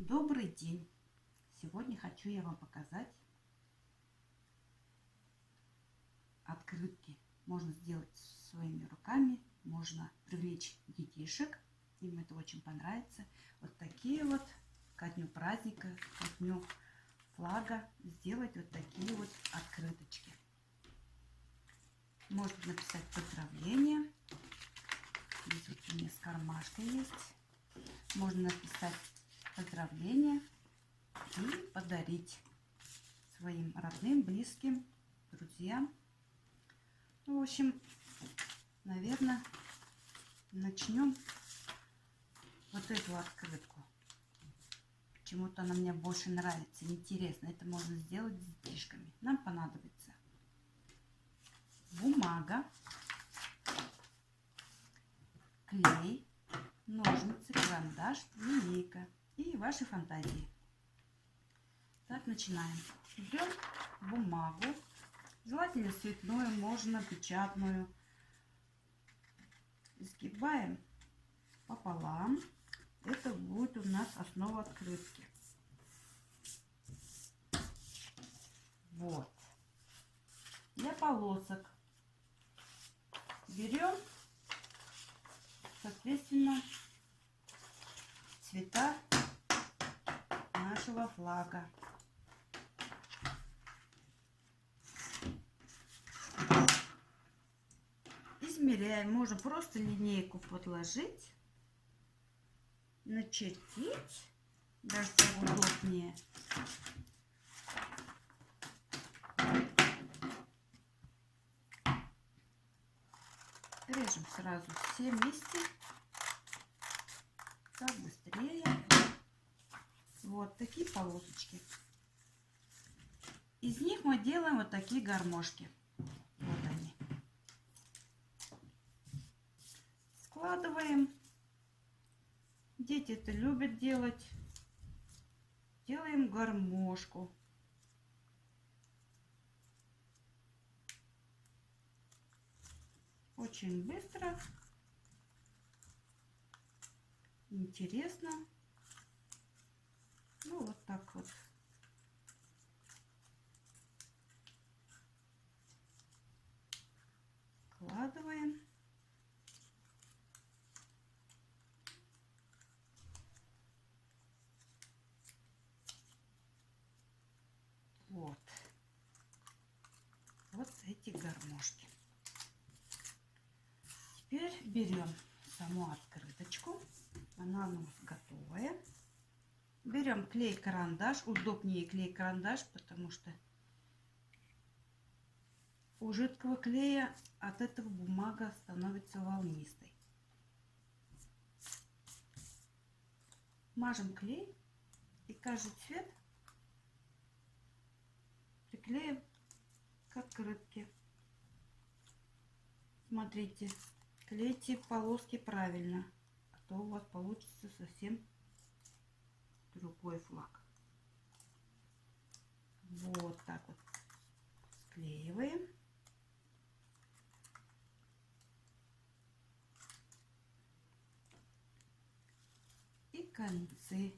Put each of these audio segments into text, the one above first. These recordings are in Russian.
Добрый день! Сегодня хочу я вам показать открытки. Можно сделать своими руками, можно привлечь детишек, им это очень понравится. Вот такие вот ко дню праздника, ко дню флага сделать вот такие вот открыточки. Можно написать поздравления. Здесь вот у меня с кармашкой есть. Можно написать поздравления и подарить своим родным, близким, друзьям. Ну, в общем, наверное, начнем вот эту открытку. Почему-то она мне больше нравится, интересно. Это можно сделать с детишками. Нам понадобится бумага, клей, ножницы, карандаш, линейка и ваши фантазии. Так, начинаем. Берем бумагу, желательно цветную, можно печатную. Сгибаем пополам. Это будет у нас основа открытки. Вот. Для полосок берем, соответственно, цвета нашего флага. Измеряем. Можно просто линейку подложить, начертить, даже так удобнее. Режем сразу все вместе. Так быстрее. Вот такие полосочки. Из них мы делаем вот такие гармошки. Вот они. Складываем. Дети это любят делать. Делаем гармошку. Очень быстро. Интересно. Ну, вот так вот. Складываем. Вот. Вот эти гармошки. Теперь берем саму открыточку. Она у нас готовая. Берем клей-карандаш. Удобнее клей-карандаш, потому что у жидкого клея от этого бумага становится волнистой. Мажем клей и каждый цвет приклеим к открытке. Смотрите, клейте полоски правильно, а то у вас получится совсем другой флаг. Вот так вот склеиваем. И концы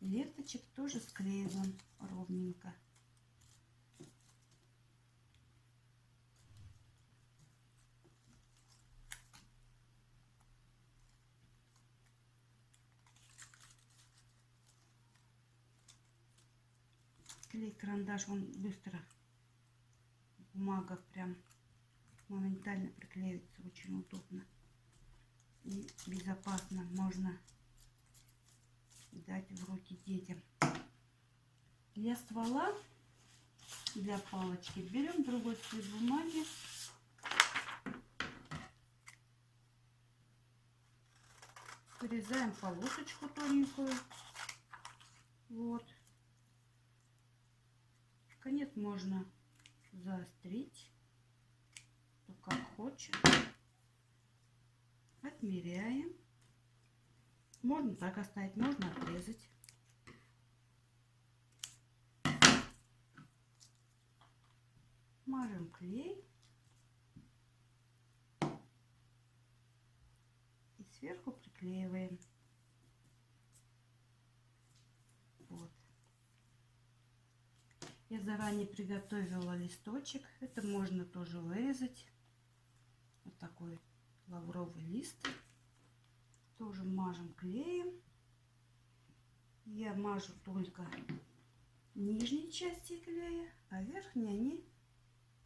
ленточек тоже склеиваем ровненько. Клей-карандаш, он быстро, бумага прям моментально приклеивается, очень удобно и безопасно. Можно дать в руки детям. Для ствола, для палочки берем другой цвет бумаги. Вырезаем полосочку тоненькую. Вот. Конец можно заострить, кто как хочет. Отмеряем. Можно так оставить, можно отрезать. Мажем клей. И сверху приклеиваем. Я заранее приготовила листочек. Это можно тоже вырезать. Вот такой лавровый лист. Тоже мажем клеем. Я мажу только нижней части клея, а верхние они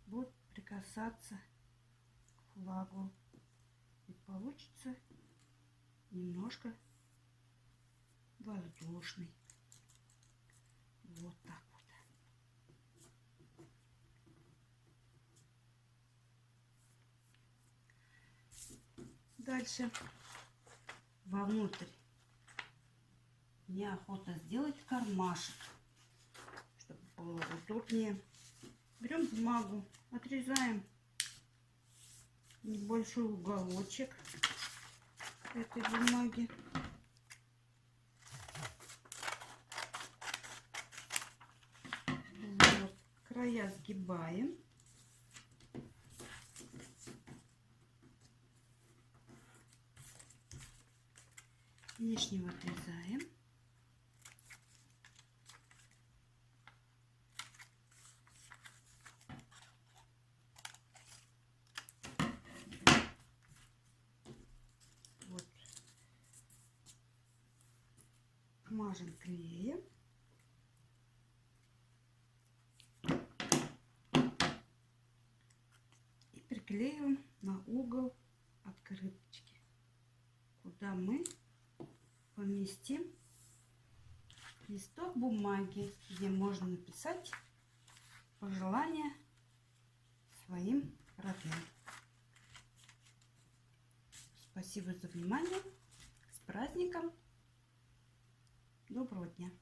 будут прикасаться к флагу. И получится немножко воздушный. Вот так вот. Дальше вовнутрь мне охота сделать кармашек, чтобы было удобнее. Берем бумагу, отрезаем небольшой уголочек этой бумаги. Вот. Края сгибаем. Лишнего отрезаем. Вот. Мажем клеем. И приклеиваем на угол открыточки, куда мы поместим листок бумаги, где можно написать пожелания своим родным. Спасибо за внимание. С праздником! Доброго дня!